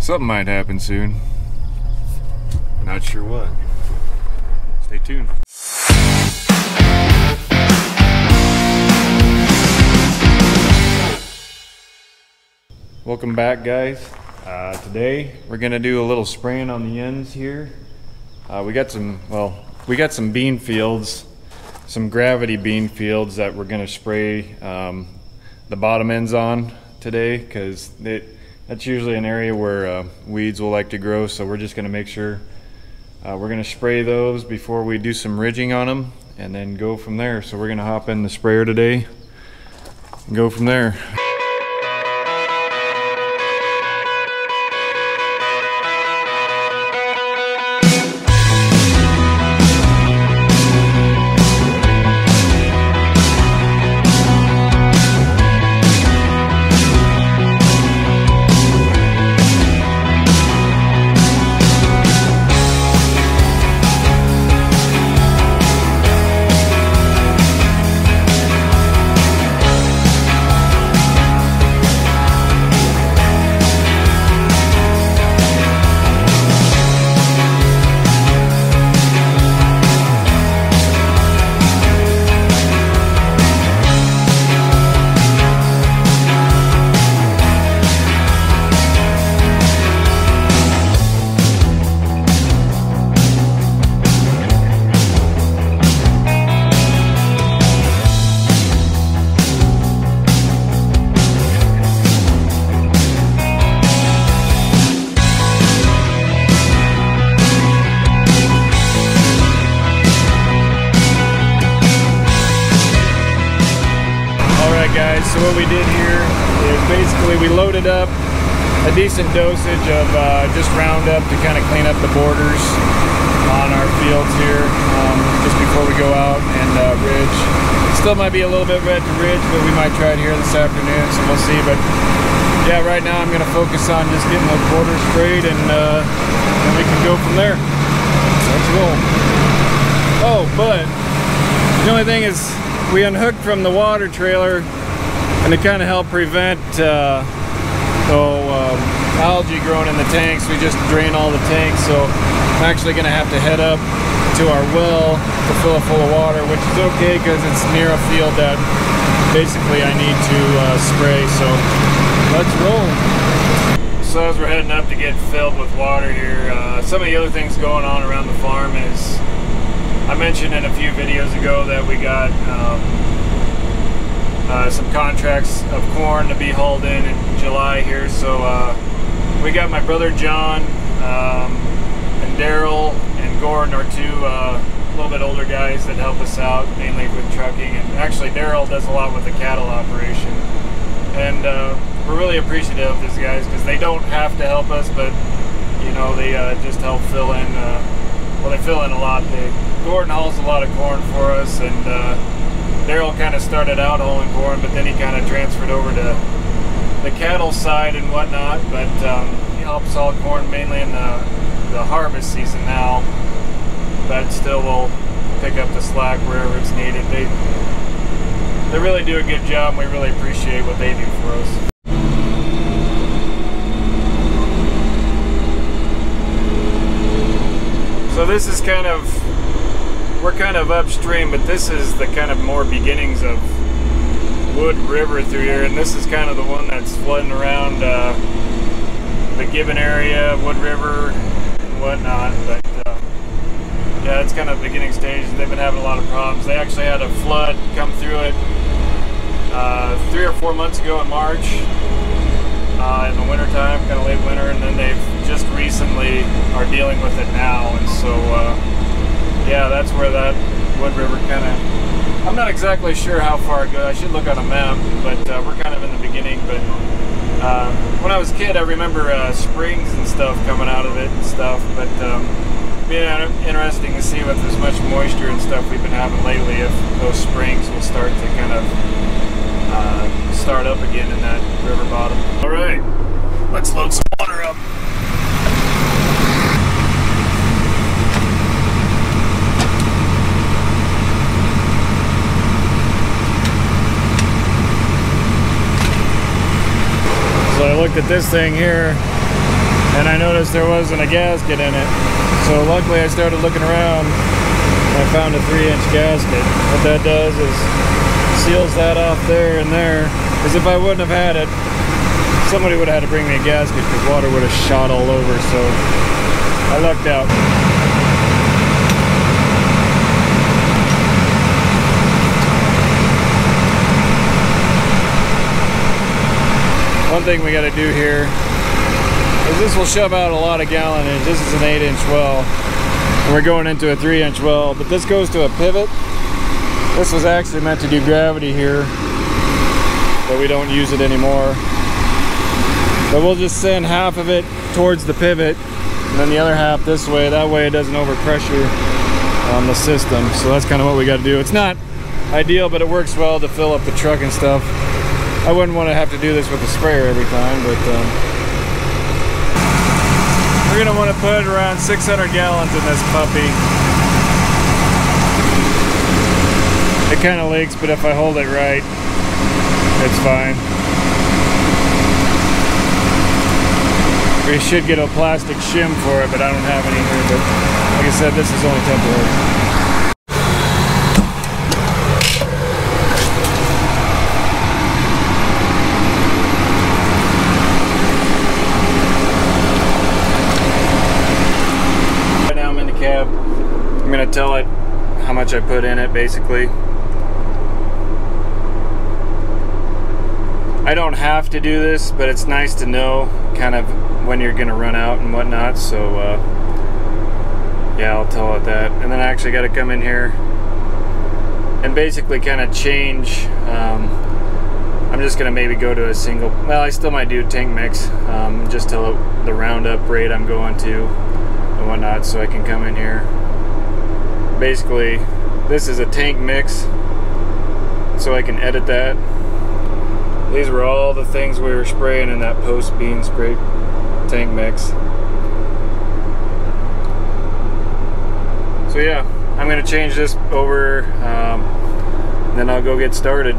Something might happen soon. Not sure what. Stay tuned. Welcome back, guys. Today we're gonna do a little spraying on the ends here. We got some bean fields, some gravity bean fields that we're gonna spray the bottom ends on today, because that's usually an area where weeds will like to grow. So we're just gonna make sure we're gonna spray those before we do some ridging on them, and then go from there. So we're gonna hop in the sprayer today and go from there. Guys, so what we did here is basically we loaded up a decent dosage of just Roundup to kind of clean up the borders on our fields here just before we go out and ridge. Still might be a little bit red to ridge, but we might try it here this afternoon, so we'll see. But yeah, right now I'm going to focus on just getting those borders sprayed, and then we can go from there. Let's roll. Oh, but the only thing is we unhooked from the water trailer, and to kind of help prevent algae growing in the tanks, we just drain all the tanks. So I'm actually going to have to head up to our well to fill it full of water, which is okay because it's near a field that basically I need to spray. So let's roll. So as we're heading up to get filled with water here, some of the other things going on around the farm is, I mentioned in a few videos ago that we got some contracts of corn to be hauled in July here. So we got my brother John and Daryl and Gordon, our two a little bit older guys that help us out mainly with trucking, and actually Daryl does a lot with the cattle operation. And we're really appreciative of these guys because they don't have to help us, but you know, they just help fill in. Well, they fill in a lot. Gordon hauls a lot of corn for us, and Daryl kind of started out hauling corn, but then he kind of transferred over to the cattle side and whatnot. But he helps haul corn mainly in the harvest season now, but still will pick up the slack wherever it's needed. They really do a good job, and we really appreciate what they do for us. So this is kind of, we're kind of upstream, but this is the kind of more beginnings of Wood River through here, and this is kind of the one that's flooding around the Gibbon area, Wood River and whatnot. But yeah, it's kind of the beginning stage. They've been having a lot of problems. They actually had a flood come through it 3 or 4 months ago in March, in the winter time, kind of late winter, and then they've just recently are dealing with it now. And so yeah, that's where that Wood River kind of, I'm not exactly sure how far it goes. I should look on a map, but we're kind of in the beginning. But when I was a kid, I remember springs and stuff coming out of it and stuff. But yeah, interesting to see with as much moisture and stuff we've been having lately, if those springs will start to kind of start up again in that river bottom. All right, let's load some water up. So I looked at this thing here. and I noticed there wasn't a gasket in it. So luckily I started looking around and I found a 3-inch gasket. What that does is seals that off there and there, because if I wouldn't have had it, somebody would have had to bring me a gasket because water would have shot all over, so I lucked out. One thing we got to do here is this will shove out a lot of gallonage. This is an 8-inch well, and we're going into a 3-inch well, but this goes to a pivot. This was actually meant to do gravity here, but we don't use it anymore. But we'll just send half of it towards the pivot and then the other half this way. That way it doesn't overpressure on the system. So that's kind of what we got to do. It's not ideal, but it works well to fill up the truck and stuff. I wouldn't want to have to do this with a sprayer every time, but we're going to want to put around 600 gallons in this puppy. It kind of leaks, but if I hold it right, it's fine. We should get a plastic shim for it, but I don't have any here. But like I said, this is only temporary. Right now I'm in the cab. I'm going to tell it how much I put in it, basically. I don't have to do this, but it's nice to know kind of when you're gonna run out and whatnot, so yeah, I'll tell it that. And then I actually got to come in here and basically kind of change. I'm just gonna maybe go to a single, well, I still might do tank mix, just tell it the Roundup rate I'm going to and whatnot, so I can come in here. Basically, this is a tank mix, so I can edit that. These were all the things we were spraying in that post-bean spray tank mix. So yeah, I'm going to change this over, then I'll go get started.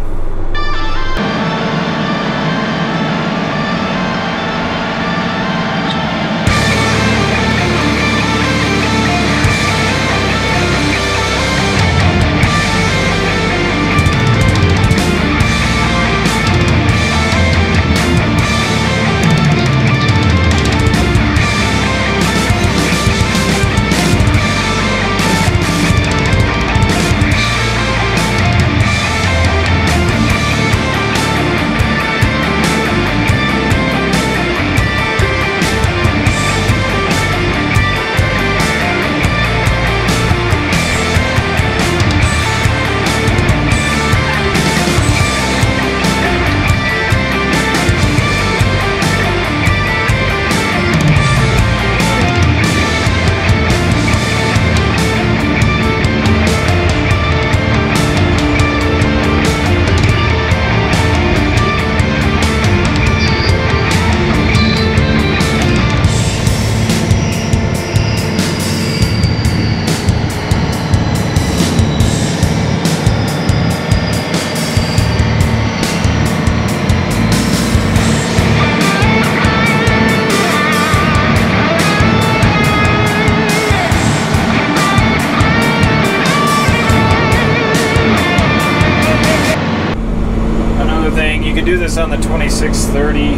Do this on the 2630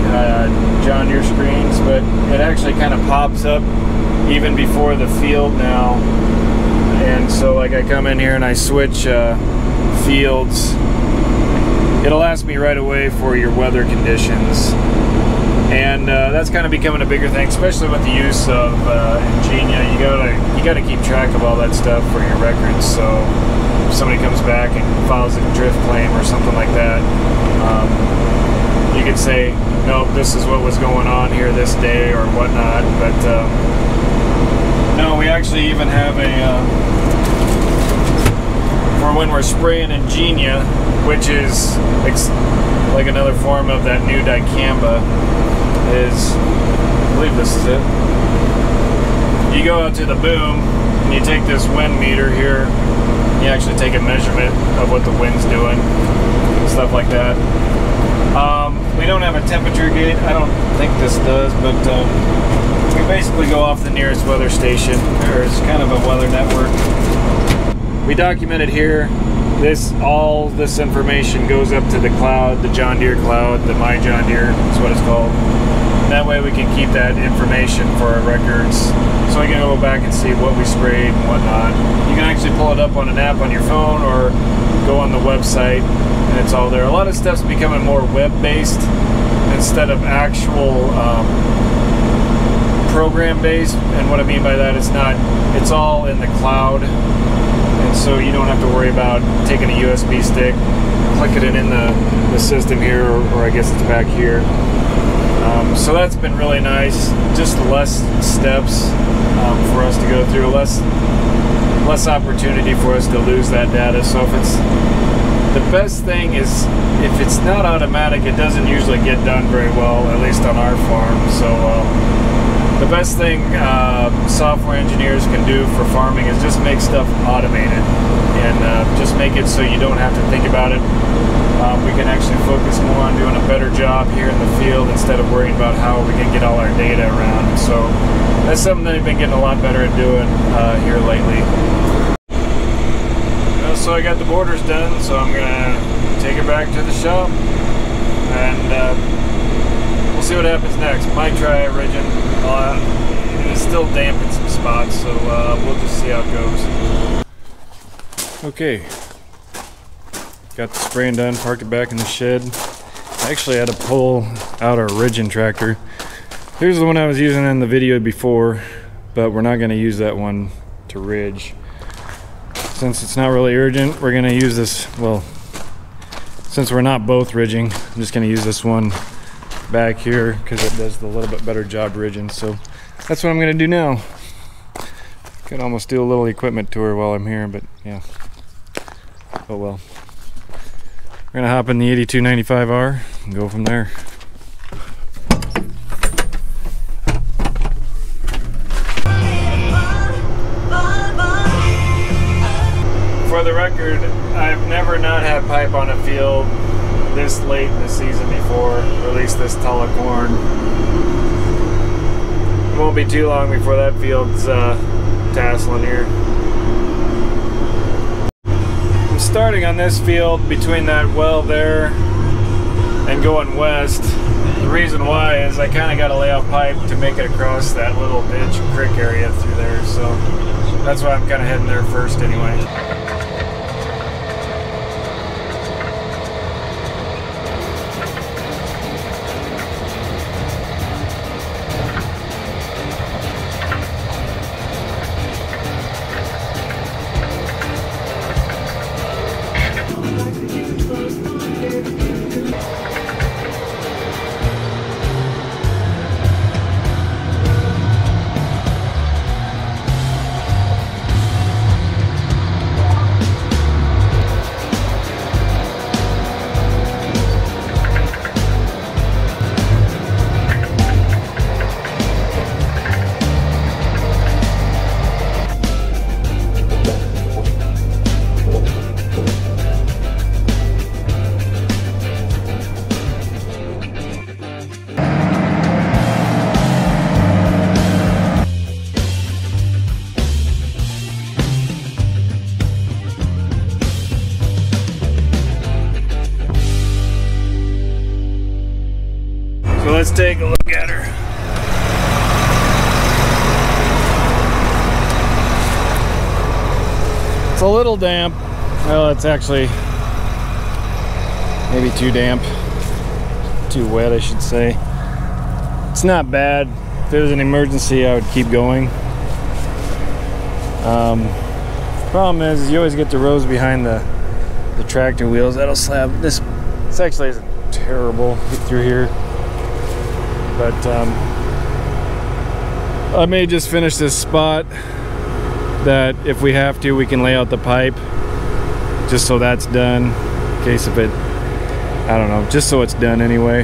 John Deere screens, but it actually kind of pops up even before the field now, and so like I come in here and I switch fields, it'll ask me right away for your weather conditions, and that's kind of becoming a bigger thing, especially with the use of Ingenia. You gotta keep track of all that stuff for your records, so if somebody comes back and files a drift claim or something like that, you could say, nope, this is what was going on here this day or whatnot. But no, we actually even have a for when we're spraying Ingenia, which is like another form of that new dicamba, is, I believe this is it. You go out to the boom and you take this wind meter here, you actually take a measurement of what the wind's doing and stuff like that. We don't have a temperature gauge. I don't think this does, but we basically go off the nearest weather station. There's kind of a weather network. We document it here. All this information goes up to the cloud, the John Deere cloud, the My John Deere is what it's called. And that way we can keep that information for our records, so we can go back and see what we sprayed and whatnot. You can actually pull it up on an app on your phone or go on the website and it's all there. A lot of stuff's becoming more web-based instead of actual program-based, and what I mean by that is it's all in the cloud. And so you don't have to worry about taking a USB stick, clicking it in the system here, or I guess it's back here. So that's been really nice. Just less steps for us to go through, less opportunity for us to lose that data. So the best thing is, if it's not automatic, it doesn't usually get done very well, at least on our farm. So the best thing software engineers can do for farming is just make stuff automated, and just make it so you don't have to think about it. We can actually focus more on doing a better job here in the field instead of worrying about how we can get all our data around. So that's something that we've been getting a lot better at doing here lately. So I got the borders done, so I'm gonna take it back to the shop, and we'll see what happens next. Might try ridging. It's still damp in some spots, so we'll just see how it goes. Okay, got the spraying done, parked it back in the shed. I actually had to pull out our ridging tractor. Here's the one I was using in the video before, but we're not gonna use that one to ridge. Since it's not really urgent, we're gonna use this, well, since we're not both ridging, I'm just gonna use this one back here because it does a little bit better job ridging. So that's what I'm gonna do now. Could almost do a little equipment tour while I'm here, but yeah. Oh well. We're gonna hop in the 8295R and go from there. For the record, I've never not had pipe on a field this late in the season before, or at least this tall of corn. It won't be too long before that field's tasseling here. I'm starting on this field between that well there and going west. The reason why is I kind of got to lay out pipe to make it across that little ditch creek area through there, so that's why I'm kind of heading there first anyway. So let's take a look at her. It's a little damp. Well, it's actually maybe too damp. Too wet, I should say. It's not bad. If there was an emergency, I would keep going. Problem is you always get the rows behind the tractor wheels. That'll slab. This actually isn't terrible. Get through here. But I may just finish this spot that if we have to, we can lay out the pipe just so that's done in case of it, I don't know, just so it's done anyway.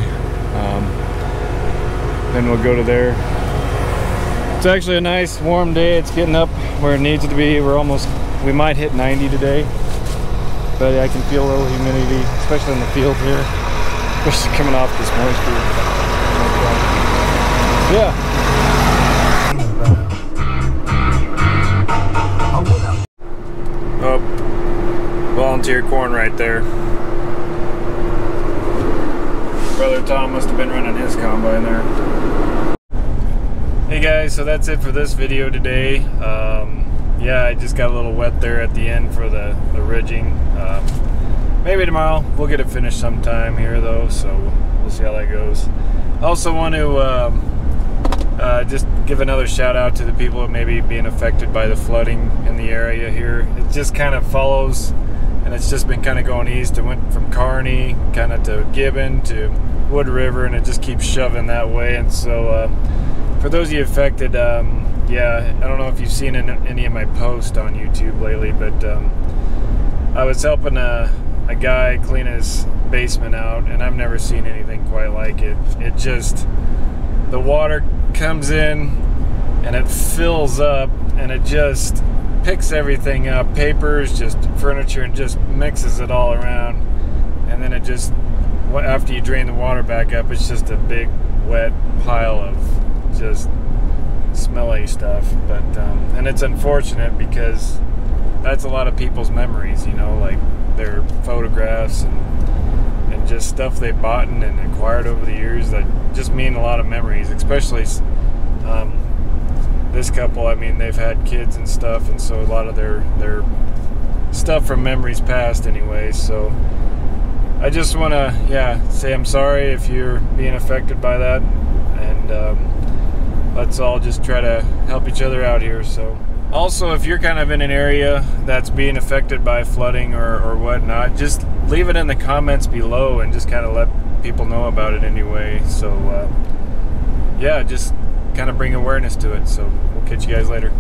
Then we'll go to there. It's actually a nice warm day. It's getting up where it needs to be. We might hit 90 today, but I can feel a little humidity, especially in the field here, especially coming off this moisture. Yeah, volunteer corn right there. Brother Tom must have been running his combine there. Hey guys, so that's it for this video today. Yeah, I just got a little wet there at the end for the ridging. Maybe tomorrow we'll get it finished sometime here though, so we'll see how that goes. I also want to just give another shout out to the people that may be being affected by the flooding in the area here. It just kind of follows, and it's just been kind of going east. It went from Kearney kind of to Gibbon to Wood River, and it just keeps shoving that way. And so for those of you affected, yeah, I don't know if you've seen any of my posts on YouTube lately, but I was helping a guy clean his basement out, and I've never seen anything quite like it. It just, the water comes in and it fills up, and it just picks everything up, papers, just furniture, and just mixes it all around. And then it just, after you drain the water back up, it's just a big wet pile of just smelly stuff. But and it's unfortunate because that's a lot of people's memories, you know, like their photographs and just stuff they bought and acquired over the years that just mean a lot of memories. Especially this couple, I mean, they've had kids and stuff, and so a lot of their stuff from memories past anyway. So I just want to, yeah, say I'm sorry if you're being affected by that, and let's all just try to help each other out here. So also, if you're kind of in an area that's being affected by flooding or whatnot, just leave it in the comments below and just kind of let people know about it anyway. So yeah, just kind of bring awareness to it. So we'll catch you guys later.